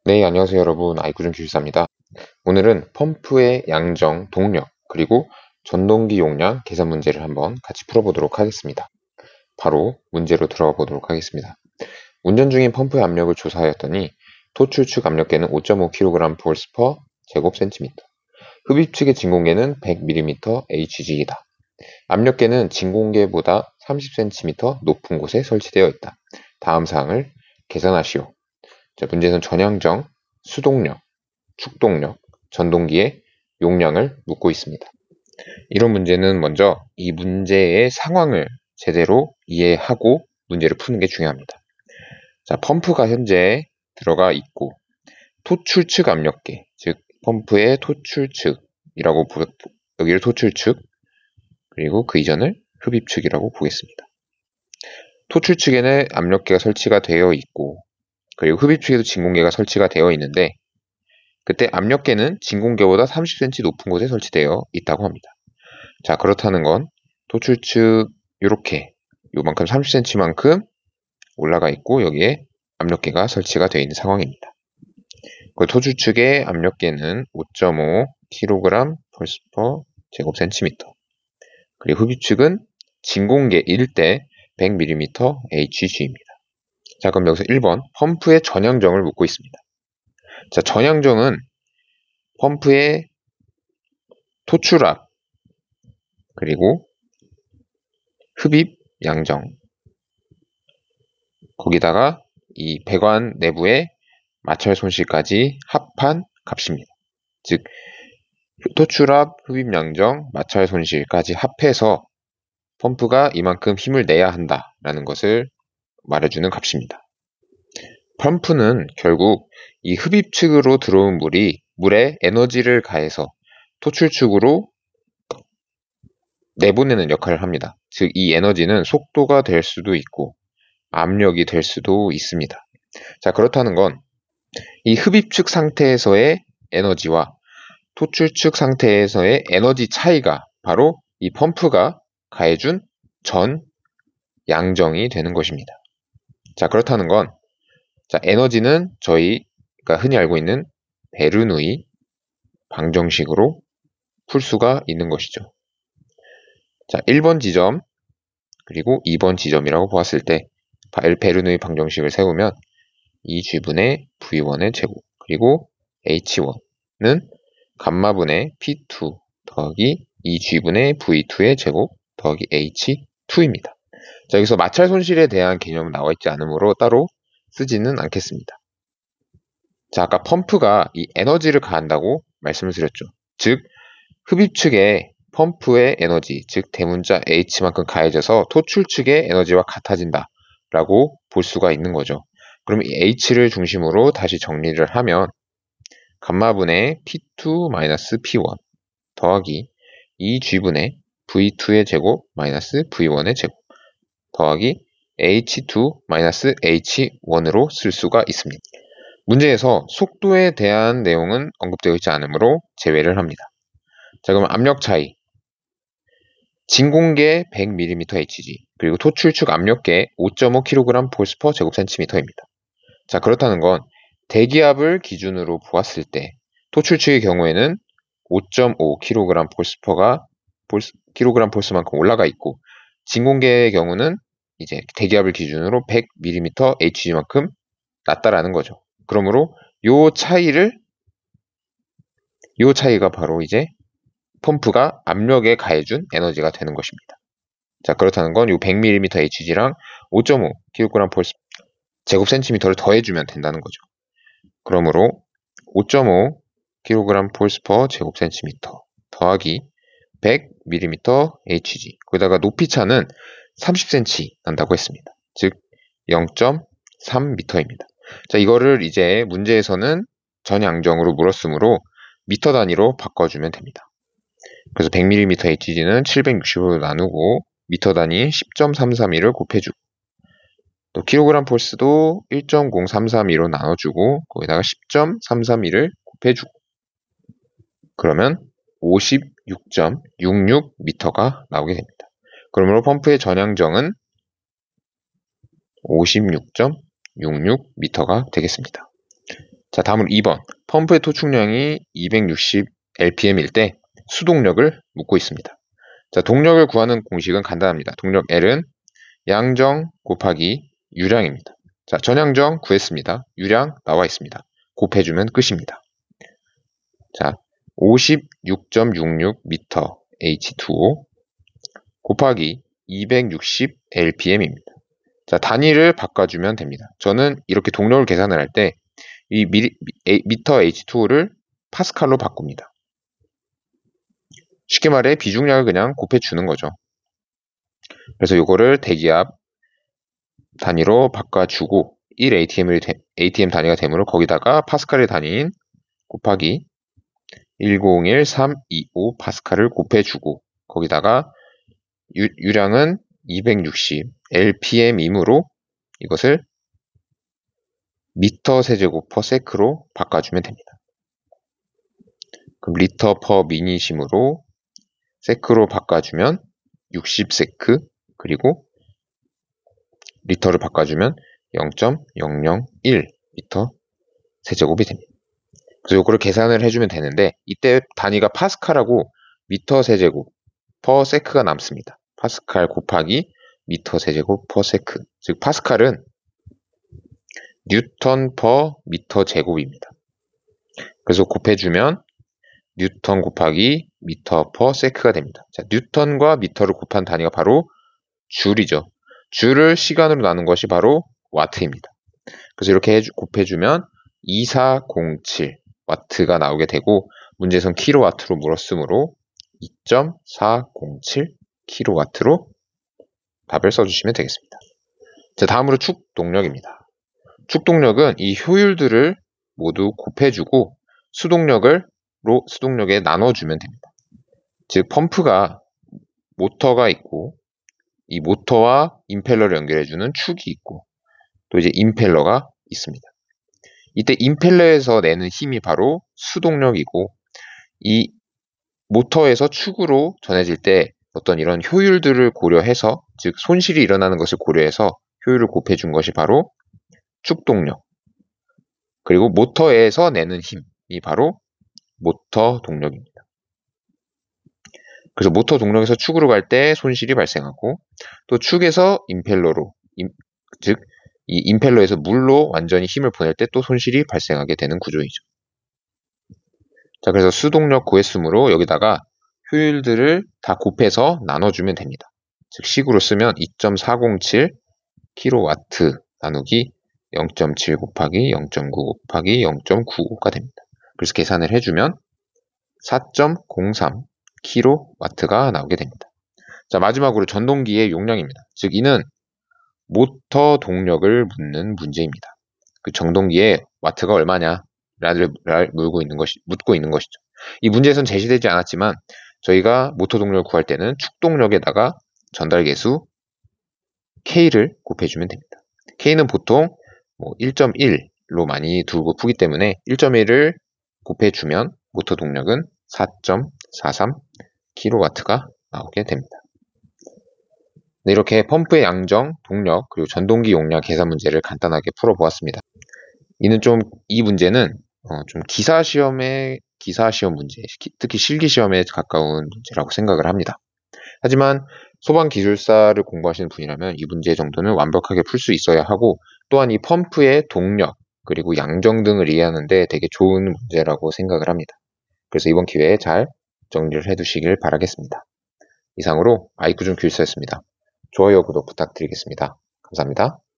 네, 안녕하세요 여러분. 아이구정기술사입니다. 오늘은 펌프의 양정, 동력, 그리고 전동기 용량 계산 문제를 한번 같이 풀어보도록 하겠습니다. 바로 문제로 들어가 보도록 하겠습니다. 운전 중인 펌프의 압력을 조사하였더니 토출축 압력계는 5.5kg/제곱센티미터, 흡입축의 진공계는 100mm HG이다. 압력계는 진공계보다 30cm 높은 곳에 설치되어 있다. 다음 사항을 계산하시오. 자, 문제에서는 전향정, 수동력, 축동력, 전동기의 용량을 묻고 있습니다. 이런 문제는 먼저 이 문제의 상황을 제대로 이해하고 문제를 푸는 게 중요합니다. 자, 펌프가 현재 들어가 있고 토출축 압력계, 즉 펌프의 토출축이라고 여기를 토출축, 그리고 그 이전을 흡입축이라고 보겠습니다. 토출축에는 압력계가 설치가 되어 있고, 그리고 흡입축에도 진공계가 설치가 되어 있는데, 그때 압력계는 진공계보다 30cm 높은 곳에 설치되어 있다고 합니다. 자, 그렇다는 건 토출축 요렇게 요만큼 30cm만큼 올라가 있고 여기에 압력계가 설치가 되어 있는 상황입니다. 그 토출축의 압력계는 5.5kg/제곱센티미터, 그리고 흡입축은 진공계일 때 100mm HG입니다. 자, 그럼 여기서 1번 펌프의 전향정을 묻고 있습니다. 자, 전향정은 펌프의 토출압, 그리고 흡입 양정, 거기다가 이 배관 내부의 마찰 손실까지 합한 값입니다. 즉 토출압, 흡입 양정, 마찰 손실까지 합해서 펌프가 이만큼 힘을 내야 한다라는 것을 말해주는 값입니다. 펌프는 결국 이 흡입축으로 들어온 물에 에너지를 가해서 토출축으로 내보내는 역할을 합니다. 즉 이 에너지는 속도가 될 수도 있고 압력이 될 수도 있습니다. 자, 그렇다는 건 이 흡입축 상태에서의 에너지와 토출축 상태에서의 에너지 차이가 바로 이 펌프가 가해준 전 양정이 되는 것입니다. 자, 그렇다는 건 자, 에너지는 저희가 흔히 알고 있는 베르누이 방정식으로 풀 수가 있는 것이죠. 자, 1번 지점 그리고 2번 지점이라고 보았을 때 베르누이 방정식을 세우면 2G분의 V1의 제곱, 그리고 H1은 감마분의 P2 더하기 2G분의 V2의 제곱 더하기 H2입니다. 자, 여기서 마찰 손실에 대한 개념은 나와 있지 않으므로 따로 쓰지는 않겠습니다. 자, 아까 펌프가 이 에너지를 가한다고 말씀을 드렸죠. 즉, 흡입축에 펌프의 에너지, 즉 대문자 H만큼 가해져서 토출축의 에너지와 같아진다 라고 볼 수가 있는 거죠. 그럼 이 H를 중심으로 다시 정리를 하면 감마분의 P2-P1 더하기 2G분의 V2의 제곱 마이너스 V1의 제곱 더하기 H2-H1으로 쓸 수가 있습니다. 문제에서 속도에 대한 내용은 언급되어 있지 않으므로 제외를 합니다. 자, 그럼 압력 차이. 진공계 100mm HG, 그리고 토출축 압력계 5.5kg/제곱센티미터입니다. 자, 그렇다는 건 대기압을 기준으로 보았을 때 토출축의 경우에는 5.5kg/kg만큼 올라가 있고 진공계의 경우는 이제 대기압을 기준으로 100mm HG만큼 낮다라는 거죠. 그러므로 요 차이가 바로 이제 펌프가 압력에 가해준 에너지가 되는 것입니다. 자, 그렇다는 건 요 100mm HG랑 5.5kg/제곱센티미터를 더해주면 된다는 거죠. 그러므로 5.5kg/제곱센티미터 더하기 100mm HG, 거기다가 높이 차는 30cm 난다고 했습니다. 즉 0.3m입니다. 자, 이거를 이제 문제에서는 전양정으로 물었으므로 미터 단위로 바꿔주면 됩니다. 그래서 100mm HG는 760으로 나누고 미터 단위 10.332를 곱해주고 또 킬로그램 폴스도 1.0332로 나눠주고 거기다가 10.332를 곱해주고 그러면 56.66m가 나오게 됩니다. 그러므로 펌프의 전향정은 56.66m가 되겠습니다. 자, 다음으로 2번. 펌프의 토축량이 260 rpm일 때 수동력을 묻고 있습니다. 자, 동력을 구하는 공식은 간단합니다. 동력 L은 양정 곱하기 유량입니다. 자, 전양정 구했습니다. 유량 나와 있습니다. 곱해주면 끝입니다. 자, 56.66m H2O 곱하기 260 rpm입니다. 자, 단위를 바꿔주면 됩니다. 저는 이렇게 동력을 계산을 할 때 이 미터 H2O를 파스칼로 바꿉니다. 쉽게 말해 비중량을 그냥 곱해주는 거죠. 그래서 이거를 대기압 단위로 바꿔주고 1 ATM 단위가 되므로 거기다가 파스칼의 단위인 곱하기 101325 파스칼을 곱해주고 거기다가 유량은 260 rpm이므로 이것을 미터 세제곱 퍼 세크로 바꿔주면 됩니다. 그럼 리터 퍼 미니심으로 세크로 바꿔주면 60세크 그리고 리터를 바꿔주면 0.001 미터 세제곱이 됩니다. 그래서 이거를 계산을 해주면 되는데 이때 단위가 파스칼하고 미터 세제곱 퍼 세크가 남습니다. 파스칼 곱하기 미터 세제곱 퍼 세크. 즉 파스칼은 뉴턴 퍼 미터 제곱입니다. 그래서 곱해주면 뉴턴 곱하기 미터 퍼 세크가 됩니다. 자, 뉴턴과 미터를 곱한 단위가 바로 줄이죠. 줄을 시간으로 나눈 것이 바로 와트입니다. 그래서 이렇게 곱해주면 2407 와트가 나오게 되고 문제에선 킬로와트로 물었으므로 2.407 킬로와트로 답을 써주시면 되겠습니다. 자, 다음으로 축동력입니다. 축동력은 이 효율들을 모두 곱해주고 수동력에 나눠주면 됩니다. 즉 펌프가 모터가 있고 이 모터와 임펠러를 연결해주는 축이 있고 또 이제 임펠러가 있습니다. 이때 임펠러에서 내는 힘이 바로 수동력이고 이 모터에서 축으로 전해질 때 어떤 이런 효율들을 고려해서 즉 손실이 일어나는 것을 고려해서 효율을 곱해준 것이 바로 축동력 그리고 모터에서 내는 힘이 바로 모터 동력입니다. 그래서 모터 동력에서 축으로 갈 때 손실이 발생하고 또 축에서 임펠러로 즉 이 임펠러에서 물로 완전히 힘을 보낼 때 또 손실이 발생하게 되는 구조이죠. 자, 그래서 수동력 구했으므로 여기다가 효율들을 다 곱해서 나눠주면 됩니다. 즉 식으로 쓰면 2.407 kW 나누기 0.7 곱하기 0.9 곱하기 0.95가 됩니다. 그래서 계산을 해주면 4.03 kW가 나오게 됩니다. 자, 마지막으로 전동기의 용량입니다. 즉 이는 모터 동력을 묻는 문제입니다. 그 전동기의 와트가 얼마냐를 묻고 있는 것이죠. 이 문제에서는 제시되지 않았지만 저희가 모터 동력을 구할 때는 축동력에다가 전달계수 K를 곱해주면 됩니다. K는 보통 1.1로 많이 두고 푸기 때문에 1.1을 곱해주면 모터 동력은 4.43 kW가 나오게 됩니다. 네, 이렇게 펌프의 양정, 동력, 그리고 전동기 용량 계산 문제를 간단하게 풀어보았습니다. 이 문제는 좀 기사 시험 문제, 특히 실기 시험에 가까운 문제라고 생각을 합니다. 하지만 소방기술사를 공부하시는 분이라면 이 문제 정도는 완벽하게 풀 수 있어야 하고 또한 이 펌프의 동력, 그리고 양정 등을 이해하는데 되게 좋은 문제라고 생각을 합니다. 그래서 이번 기회에 잘 정리를 해두시길 바라겠습니다. 이상으로 아이쿠준 교육사였습니다. 좋아요, 구독 부탁드리겠습니다. 감사합니다.